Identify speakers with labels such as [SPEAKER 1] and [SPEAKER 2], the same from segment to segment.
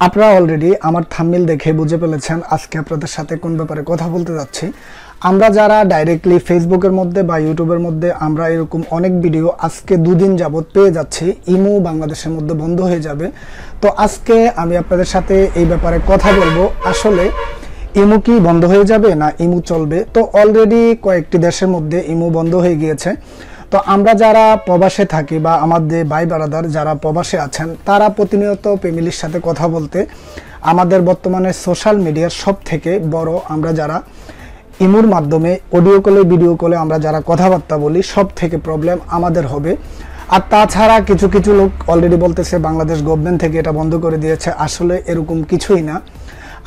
[SPEAKER 1] আপনারা অলরেডি আমার থাম্বনেল দেখে বুঝে ফেলেছেন আজকে আপনাদের সাথে কোন ব্যাপারে কথা বলতে যাচ্ছি। আমরা যারা ডাইরেক্টলি ফেসবুকের মধ্যে বা ইউটিউবের মধ্যে আমরা এরকম অনেক ভিডিও আজকে দুদিন যাবত পেয়ে যাচ্ছি, ইমো বাংলাদেশের মধ্যে বন্ধ হয়ে যাবে। তো আজকে আমি আপনাদের সাথে এই ব্যাপারে কথা বলবো, আসলে ইমো কি বন্ধ হয়ে যাবে না ইমো চলবে। তো অলরেডি কয়েকটি দেশের মধ্যে ইমো বন্ধ হয়ে গিয়েছে। তো আমরা যারা প্রবাসে থাকি বা আমাদের ভাই বারাদার যারা প্রবাসে আছেন, তারা প্রতিনিয়ত ফ্যামিলির সাথে কথা বলতে আমাদের বর্তমানে সোশ্যাল মিডিয়ার সব থেকে বড়, আমরা যারা ইমোর মাধ্যমে অডিও কলে ভিডিও কলে আমরা যারা কথাবার্তা বলি, সব থেকে প্রবলেম আমাদের হবে। আর তাছাড়া কিছু কিছু লোক অলরেডি বলতেছে বাংলাদেশ গভর্নমেন্ট থেকে এটা বন্ধ করে দিয়েছে। আসলে এরকম কিছুই না।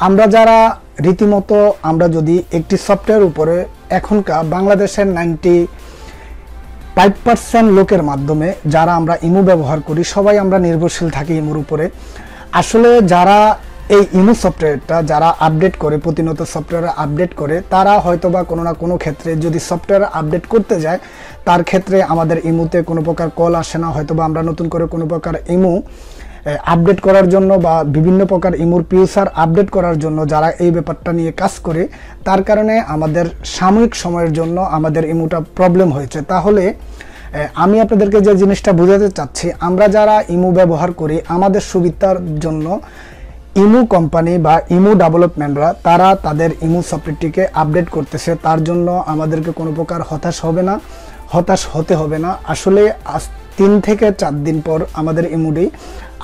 [SPEAKER 1] আমরা যারা রীতিমতো আমরা যদি একটি সফটওয়্যার উপরে এখনকার বাংলাদেশের 95% লোকের মাধ্যমে যারা আমরা ইমো ব্যবহার করি, সবাই আমরা নির্ভরশীল থাকি ইমোর উপরে। আসলে যারা এই ইমো সফটওয়্যারটা যারা আপডেট করে, প্রতিনিয়ত সফটওয়্যার আপডেট করে, তারা হয়তোবা কোনো না কোনো ক্ষেত্রে যদি সফটওয়্যার আপডেট করতে যায়, তার ক্ষেত্রে আমাদের ইমোতে কোনো প্রকার কল আসে না। হয়তোবা আমরা নতুন করে কোনো প্রকার ইমো আপডেট করার জন্য বা বিভিন্ন প্রকার ইমোর ফিউচার আপডেট করার জন্য যারা এই ব্যাপারটা নিয়ে কাজ করে, তার কারণে আমাদের সাময়িক সময়ের জন্য আমাদের ইমোটা প্রবলেম হয়েছে। তাহলে আমি আপনাদেরকে যে জিনিসটা বোঝাতে চাচ্ছি, আমরা যারা ইমো ব্যবহার করি আমাদের সুবিধার জন্য ইমো কোম্পানি বা ইমো ডেভেলপমেন্টরা তারা তাদের ইমো সফটওয়্যারটিকে আপডেট করতেছে। তার জন্য আমাদেরকে কোনো প্রকার হতাশ হতে হবে না। আসলে আজ 3 থেকে 4 দিন পর আমাদের ইমোটি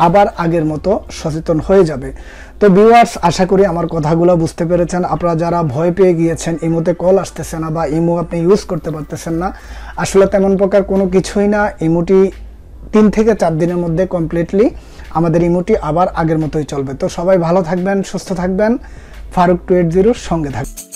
[SPEAKER 1] আবার আগের মতো সচেতন হয়ে যাবে। তো ভিউয়ার্স, আশা করি আমার কথাগুলো বুঝতে পেরেছেন। আপনারা যারা ভয় পেয়ে গিয়েছেন ইমোতে কল আসতেছে না বা ইমো আপনি ইউজ করতে পারতেছেন না, আসলে তেমন প্রকার কোনো কিছুই না। ইমোটি 3 থেকে 4 দিনের মধ্যে কমপ্লিটলি আমাদের ইমোটি আবার আগের মতোই চলবে। তো সবাই ভালো থাকবেন, সুস্থ থাকবেন, ফারুক 280 সঙ্গে থাকবেন।